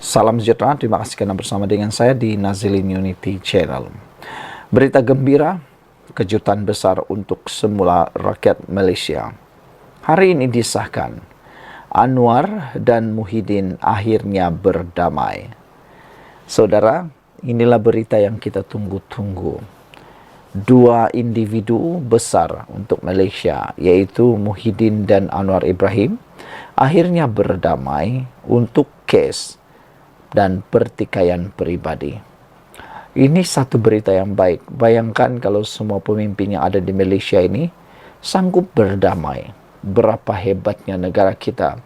Salam sejahtera, terima kasih kerana bersama dengan saya di Nazilin Unity Channel. Berita gembira, kejutan besar untuk semula rakyat Malaysia. Hari ini disahkan, Anwar dan Muhyiddin akhirnya berdamai. Saudara, inilah berita yang kita tunggu-tunggu. Dua individu besar untuk Malaysia, yaitu Muhyiddin dan Anwar Ibrahim, akhirnya berdamai untuk kes dan pertikaian pribadi. Ini satu berita yang baik. Bayangkan kalau semua pemimpin yang ada di Malaysia ini sanggup berdamai. Berapa hebatnya negara kita,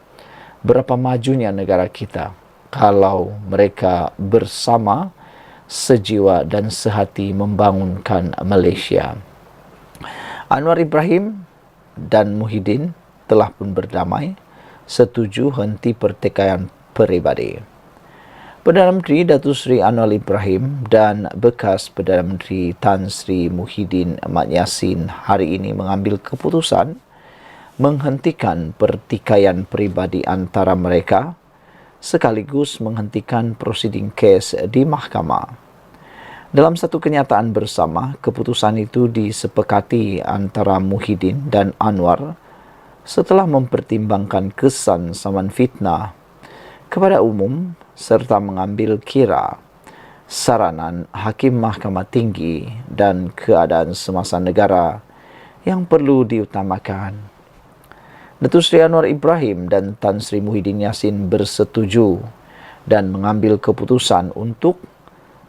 berapa majunya negara kita kalau mereka bersama sejiwa dan sehati membangunkan Malaysia. Anwar Ibrahim dan Muhyiddin telah pun berdamai, setuju henti pertikaian pribadi. Perdana Menteri Datuk Seri Anwar Ibrahim dan bekas Perdana Menteri Tan Sri Muhyiddin Ahmad Yassin hari ini mengambil keputusan menghentikan pertikaian pribadi antara mereka sekaligus menghentikan prosiding kes di mahkamah. Dalam satu kenyataan bersama, keputusan itu disepakati antara Muhyiddin dan Anwar setelah mempertimbangkan kesan saman fitnah kepada umum serta mengambil kira saranan Hakim Mahkamah Tinggi dan keadaan semasa negara yang perlu diutamakan. Datuk Seri Anwar Ibrahim dan Tan Sri Muhyiddin Yassin bersetuju dan mengambil keputusan untuk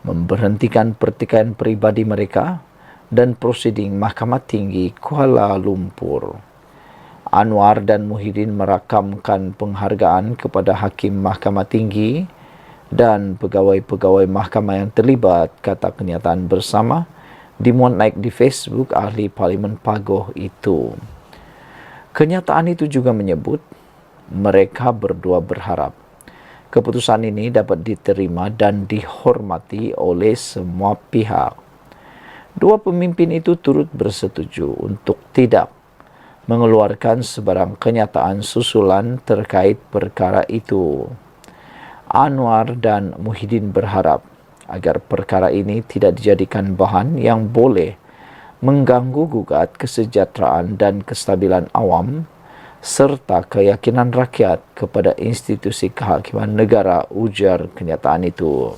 memberhentikan pertikaian pribadi mereka dan prosiding Mahkamah Tinggi Kuala Lumpur. Anwar dan Muhyiddin merakamkan penghargaan kepada Hakim Mahkamah Tinggi dan pegawai-pegawai mahkamah yang terlibat, kata kenyataan bersama dimuat naik di Facebook ahli Parlimen Pagoh itu. Kenyataan itu juga menyebut mereka berdua berharap keputusan ini dapat diterima dan dihormati oleh semua pihak. Dua pemimpin itu turut bersetuju untuk tidak mengeluarkan sebarang kenyataan susulan terkait perkara itu. Anwar dan Muhyiddin berharap agar perkara ini tidak dijadikan bahan yang boleh mengganggu gugat kesejahteraan dan kestabilan awam serta keyakinan rakyat kepada institusi kehakiman negara, ujar kenyataan itu.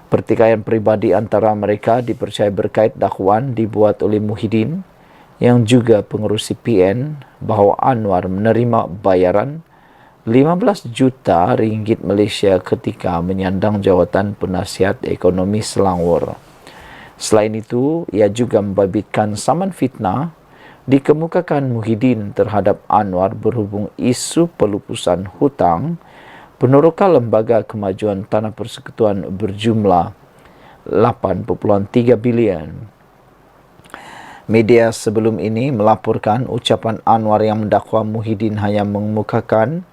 Pertikaian pribadi antara mereka dipercaya berkait dakwaan dibuat oleh Muhyiddin yang juga pengurus CPN bahawa Anwar menerima bayaran 15 juta ringgit Malaysia ketika menyandang jawatan penasihat ekonomi Selangor. Selain itu, ia juga membabitkan saman fitnah dikemukakan Muhyiddin terhadap Anwar berhubung isu pelupusan hutang peneroka Lembaga Kemajuan Tanah Persekutuan berjumlah 8.3 bilion. Media sebelum ini melaporkan ucapan Anwar yang mendakwa Muhyiddin hanya mengemukakan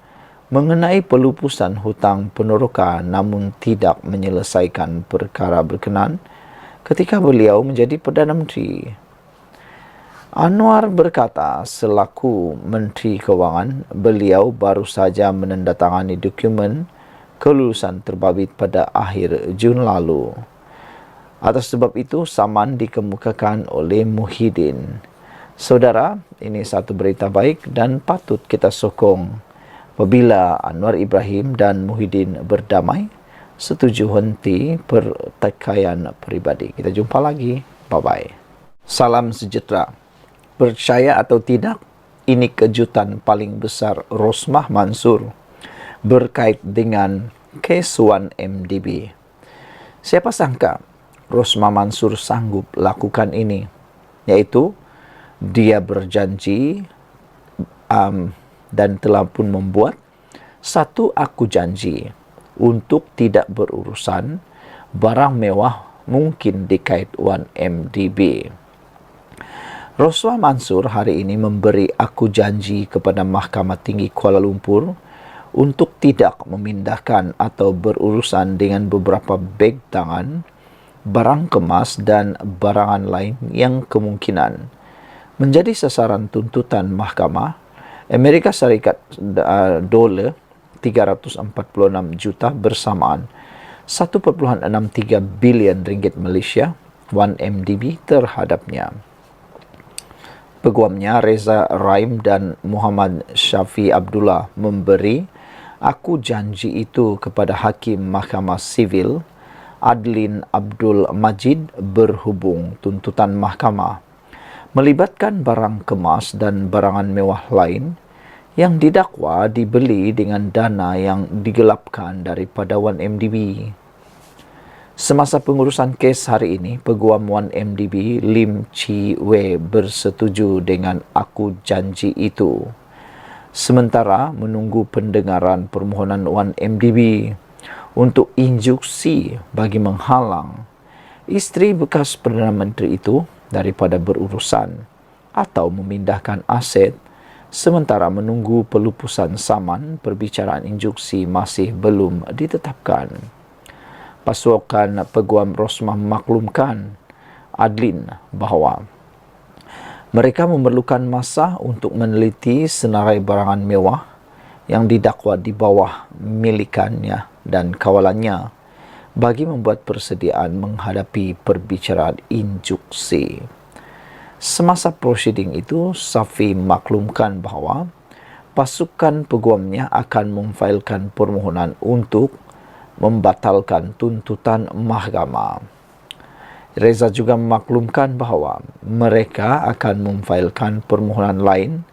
mengenai pelupusan hutang peneroka namun tidak menyelesaikan perkara berkenan ketika beliau menjadi Perdana Menteri. Anwar berkata selaku Menteri Kewangan, beliau baru saja menandatangani dokumen kelulusan terbabit pada akhir Jun lalu. Atas sebab itu, saman dikemukakan oleh Muhyiddin. Saudara, ini satu berita baik dan patut kita sokong. Apabila Anwar Ibrahim dan Muhyiddin berdamai, setuju henti pertikaian pribadi. Kita jumpa lagi. Bye-bye. Salam sejahtera. Percaya atau tidak, ini kejutan paling besar Rosmah Mansur berkait dengan kes 1MDB. Siapa sangka Rosmah Mansur sanggup lakukan ini, yaitu dia berjanji dan telah pun membuat satu aku janji untuk tidak berurusan barang mewah mungkin dikait 1MDB. Rosmah Mansur hari ini memberi aku janji kepada Mahkamah Tinggi Kuala Lumpur untuk tidak memindahkan atau berurusan dengan beberapa beg tangan, barang kemas dan barangan lain yang kemungkinan menjadi sasaran tuntutan mahkamah Amerika Syarikat dolar 346 juta bersamaan 1,63 bilion ringgit Malaysia 1MDB terhadapnya. Peguamnya Reza Raim dan Muhammad Syafi Abdullah memberi aku janji itu kepada Hakim Mahkamah Sivil Adlin Abdul Majid berhubung tuntutan mahkamah melibatkan barang kemas dan barangan mewah lain yang didakwa dibeli dengan dana yang digelapkan daripada 1MDB. Semasa pengurusan kes hari ini, Peguam 1MDB Lim Chi Wei bersetuju dengan aku janji itu. Sementara menunggu pendengaran permohonan 1MDB untuk instruksi bagi menghalang isteri bekas Perdana Menteri itu daripada berurusan atau memindahkan aset, sementara menunggu pelupusan saman, perbicaraan instruksi masih belum ditetapkan. Pasukan Peguam Rosmah memaklumkan Adlin bahawa mereka memerlukan masa untuk meneliti senarai barangan mewah yang didakwa di bawah milikannya dan kawalannya bagi membuat persediaan menghadapi perbicaraan instruksi. Semasa prosiding itu, Safi maklumkan bahawa pasukan peguamnya akan memfailkan permohonan untuk membatalkan tuntutan mahkamah. Reza juga memaklumkan bahawa mereka akan memfailkan permohonan lain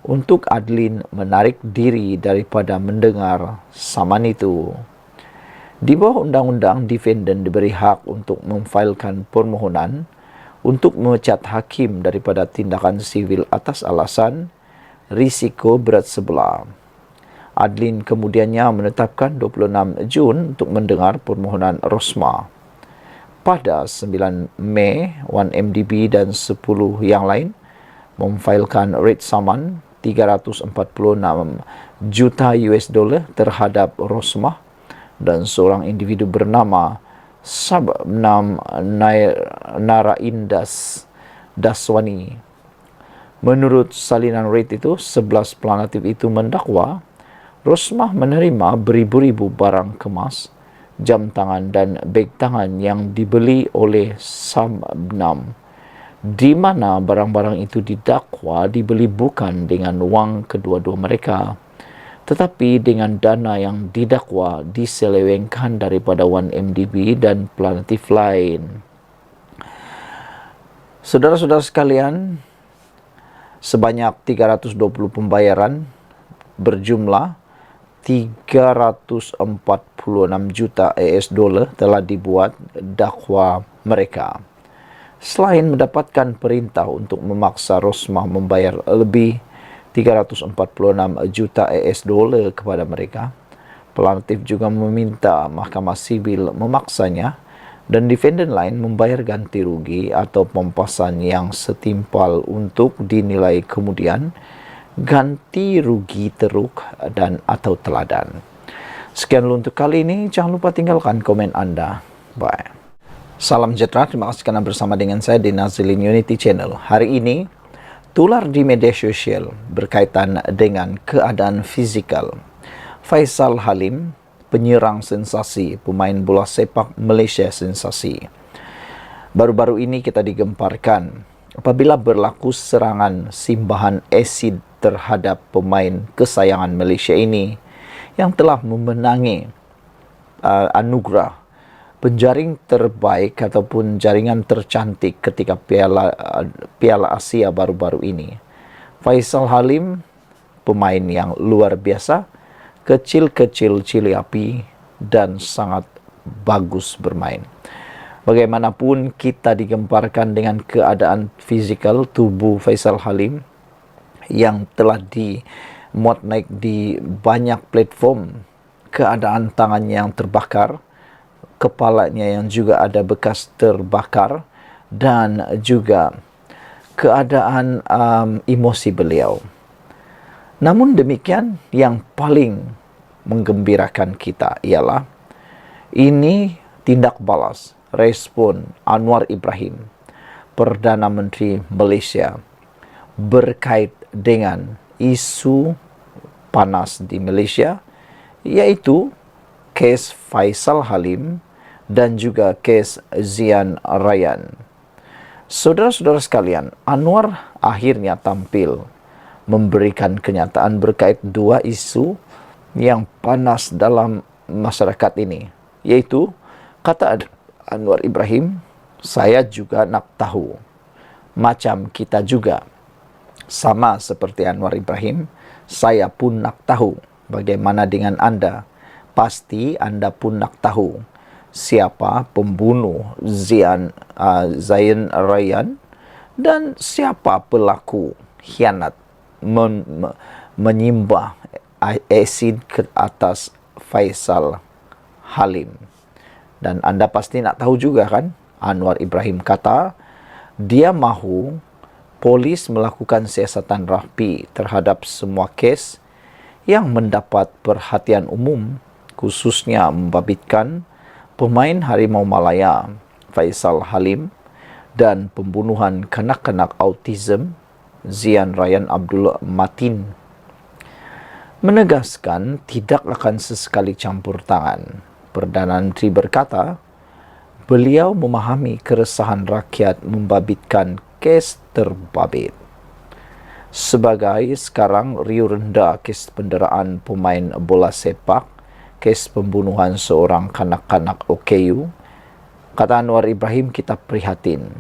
untuk Adlin menarik diri daripada mendengar saman itu. Di bawah undang-undang, defendant diberi hak untuk memfailkan permohonan untuk memecat hakim daripada tindakan sivil atas alasan risiko berat sebelah. Adlin kemudiannya menetapkan 26 Jun untuk mendengar permohonan Rosmah. Pada 9 Mei, 1MDB dan 10 yang lain memfailkan writ saman 346 juta US dollar terhadap Rosmah dan seorang individu bernama Sabnam Naraindas Daswani. Menurut salinan writ itu, 11 pelangatif itu mendakwa Rosmah menerima beribu-ribu barang kemas, jam tangan dan beg tangan yang dibeli oleh Sabnam, di mana barang-barang itu didakwa dibeli bukan dengan wang kedua-dua mereka, tetapi dengan dana yang didakwa diselewengkan daripada 1MDB dan pelangatif lain. Saudara-saudara sekalian, sebanyak 320 pembayaran berjumlah 346 juta US dollar telah dibuat dakwa mereka. Selain mendapatkan perintah untuk memaksa Rosmah membayar lebih 346 juta US dollar kepada mereka, pelangatif juga meminta Mahkamah Sivil memaksanya dan defendant lain membayar ganti rugi atau pempasan yang setimpal untuk dinilai kemudian ganti rugi teruk dan atau teladan. Sekian dulu untuk kali ini. Jangan lupa tinggalkan komen anda. Bye. Salam sejahtera. Terima kasih kerana bersama dengan saya di Nazilin Unity Channel. Hari ini tular di media sosial berkaitan dengan keadaan fizikal Faisal Halim, penyerang sensasi, pemain bola sepak Malaysia sensasi. Baru-baru ini kita digemparkan apabila berlaku serangan simbahan asid terhadap pemain kesayangan Malaysia ini yang telah memenangi anugerah penjaring terbaik ataupun jaringan tercantik ketika Piala Asia baru-baru ini. Faisal Halim, pemain yang luar biasa, kecil-kecil cili api dan sangat bagus bermain. Bagaimanapun kita digemparkan dengan keadaan fizikal tubuh Faisal Halim yang telah dimuat naik di banyak platform, keadaan tangannya yang terbakar, kepalanya yang juga ada bekas terbakar, dan juga keadaan emosi beliau. Namun demikian, yang paling menggembirakan kita ialah ini tindak balas respon Anwar Ibrahim, Perdana Menteri Malaysia, berkait dengan isu panas di Malaysia, yaitu kes Faisal Halim dan juga kes Zian Rayyan. Saudara-saudara sekalian, Anwar akhirnya tampil memberikan kenyataan berkait dua isu yang panas dalam masyarakat ini, yaitu kata Anwar Ibrahim, saya juga nak tahu. Macam kita juga, sama seperti Anwar Ibrahim, saya pun nak tahu. Bagaimana dengan Anda? Pasti Anda pun nak tahu siapa pembunuh Zian Rayyan dan siapa pelaku khianat menyimbah asid ke atas Faisal Halim. Dan Anda pasti nak tahu juga kan, Anwar Ibrahim kata dia mahu polis melakukan siasatan rapi terhadap semua kes yang mendapat perhatian umum, khususnya membabitkan pemain Harimau Malaya Faisal Halim dan pembunuhan kanak-kanak autism Zian Rayyan Abdul Matin. Menegaskan tidak akan sesekali campur tangan. Perdana Menteri berkata, beliau memahami keresahan rakyat membabitkan kes terbabit. Sebagai sekarang riuh rendah kes penderaan pemain bola sepak, kes pembunuhan seorang kanak-kanak OKU, kata Anwar Ibrahim, kita prihatin.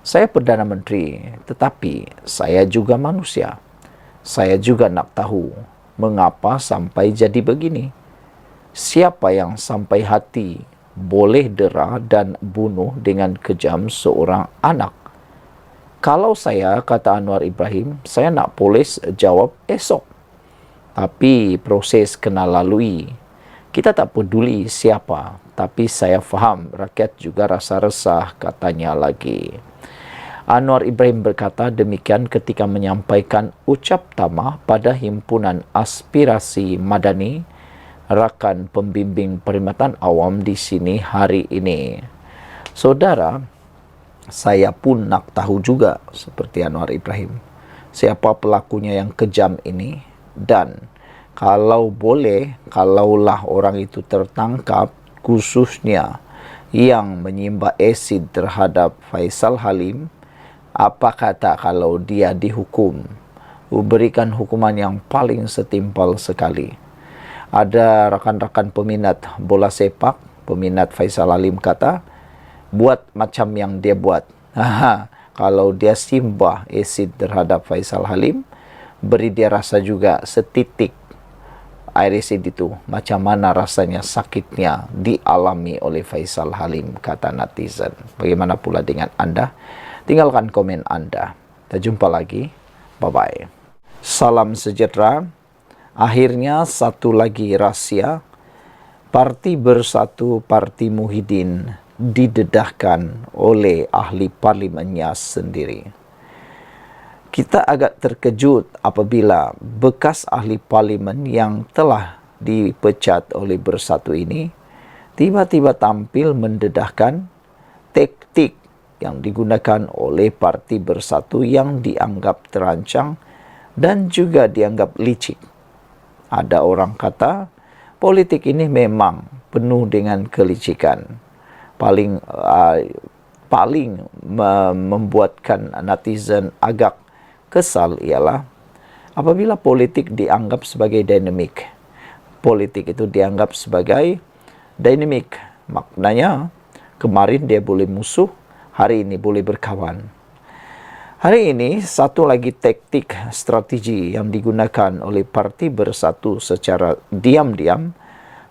Saya Perdana Menteri, tetapi saya juga manusia. Saya juga nak tahu mengapa sampai jadi begini. Siapa yang sampai hati boleh dera dan bunuh dengan kejam seorang anak? Kalau saya, kata Anwar Ibrahim, saya nak polis jawab esok. Tapi proses kena lalui. Kita tak peduli siapa, tapi saya faham rakyat juga rasa resah, katanya lagi. Anwar Ibrahim berkata demikian ketika menyampaikan ucap tamah pada Himpunan Aspirasi Madani, rakan pembimbing perkhidmatan awam di sini hari ini. Saudara, saya pun nak tahu juga seperti Anwar Ibrahim, siapa pelakunya yang kejam ini, dan kalau boleh, kalaulah orang itu tertangkap, khususnya yang menyimbah asid terhadap Faisal Halim, apa kata kalau dia dihukum? Berikan hukuman yang paling setimpal sekali. Ada rakan-rakan peminat bola sepak, peminat Faisal Halim kata, buat macam yang dia buat. Kalau dia simbah asid terhadap Faisal Halim, beri dia rasa juga setitik air asid itu, macam mana rasanya sakitnya dialami oleh Faisal Halim, kata netizen. Bagaimana pula dengan Anda? Tinggalkan komen Anda. Kita jumpa lagi. Bye-bye. Salam sejahtera. Akhirnya satu lagi rahsia. Parti Bersatu Parti Muhyiddin didedahkan oleh ahli parlimennya sendiri. Kita agak terkejut apabila bekas ahli parlimen yang telah dipecat oleh Bersatu ini tiba-tiba tampil mendedahkan taktik yang digunakan oleh Parti Bersatu yang dianggap terancang dan juga dianggap licik. Ada orang kata politik ini memang penuh dengan kelicikan. Paling membuatkan netizen agak kesal ialah apabila politik dianggap sebagai dinamik. Politik itu dianggap sebagai dinamik. Maknanya kemarin dia boleh musuh, hari ini boleh berkawan. Hari ini satu lagi taktik strategi yang digunakan oleh Parti Bersatu secara diam-diam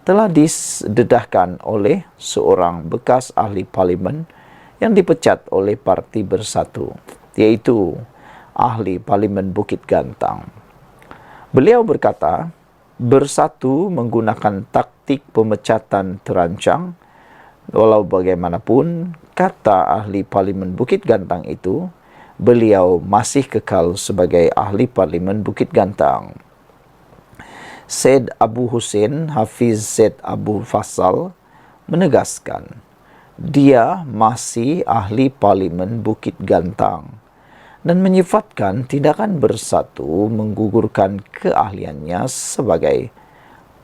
telah didedahkan oleh seorang bekas ahli parlimen yang dipecat oleh Parti Bersatu, yaitu ahli parlimen Bukit Gantang. Beliau berkata, Bersatu menggunakan taktik pemecatan terancang. Walau bagaimanapun, kata ahli parlimen Bukit Gantang itu, beliau masih kekal sebagai ahli parlimen Bukit Gantang. Syed Abu Hussein Hafiz Syed Abu Faisal menegaskan, dia masih ahli parlimen Bukit Gantang dan menyifatkan tindakan Bersatu menggugurkan keahliannya sebagai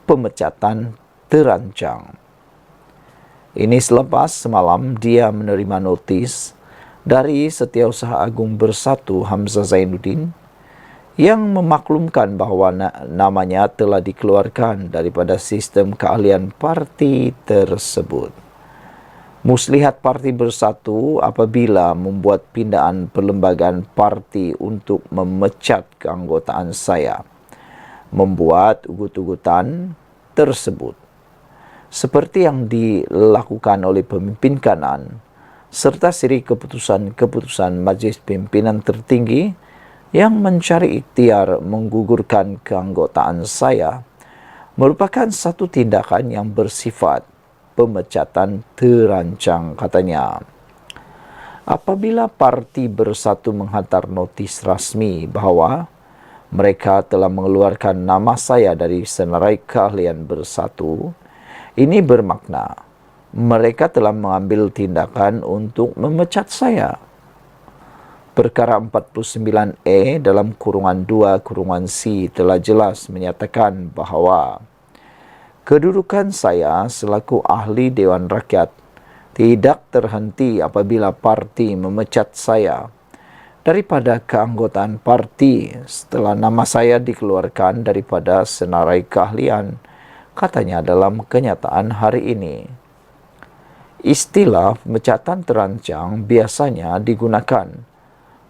pemecatan terancang. Ini selepas semalam dia menerima notis dari Setiausaha Agung Bersatu Hamzah Zainuddin yang memaklumkan bahawa namanya telah dikeluarkan daripada sistem keahlian parti tersebut. Muslihat Parti Bersatu apabila membuat pindaan perlembagaan parti untuk memecat keanggotaan saya, membuat ugut-ugutan tersebut, seperti yang dilakukan oleh pemimpin kanan, serta siri keputusan-keputusan Majlis Pimpinan Tertinggi yang mencari ikhtiar menggugurkan keanggotaan saya, merupakan satu tindakan yang bersifat pemecatan terancang, katanya. Apabila Parti Bersatu menghantar notis rasmi bahawa mereka telah mengeluarkan nama saya dari Senarai Keahlian Bersatu, ini bermakna mereka telah mengambil tindakan untuk memecat saya. Perkara 49E dalam kurungan 2 kurungan C telah jelas menyatakan bahawa kedudukan saya selaku ahli Dewan Rakyat tidak terhenti apabila parti memecat saya daripada keanggotaan parti setelah nama saya dikeluarkan daripada Senarai Keahlian, katanya dalam kenyataan hari ini. Istilah pemecatan terancang biasanya digunakan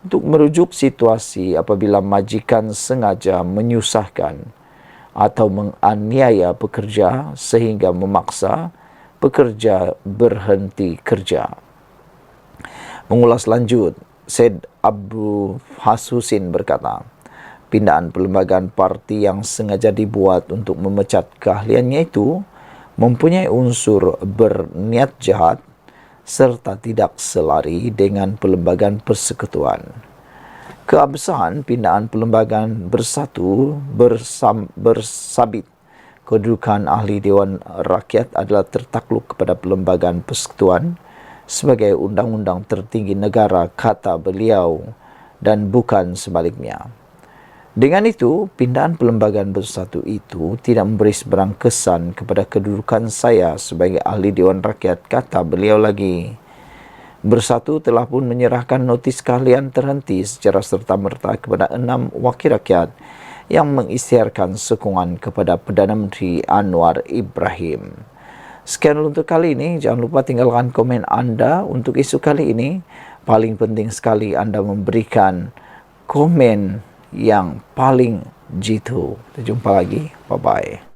untuk merujuk situasi apabila majikan sengaja menyusahkan atau menganiaya pekerja sehingga memaksa pekerja berhenti kerja. Mengulas lanjut, Syed Abu Hasusin berkata, pindaan perlembagaan parti yang sengaja dibuat untuk memecat keahliannya itu mempunyai unsur berniat jahat serta tidak selari dengan perlembagaan persekutuan. Keabsahan pindaan perlembagaan Bersatu bersabit kedudukan ahli Dewan Rakyat adalah tertakluk kepada perlembagaan persekutuan sebagai undang-undang tertinggi negara, kata beliau, dan bukan sebaliknya. Dengan itu, pindaan perlembagaan Bersatu itu tidak memberi seberang kesan kepada kedudukan saya sebagai ahli Dewan Rakyat, kata beliau lagi. Bersatu telah pun menyerahkan notis keahlian terhenti secara serta-merta kepada 6 wakil rakyat yang mengisytiharkan sokongan kepada Perdana Menteri Anwar Ibrahim. Sekian untuk kali ini. Jangan lupa tinggalkan komen anda untuk isu kali ini. Paling penting sekali anda memberikan komen yang paling jitu. Kita jumpa lagi. Bye-bye.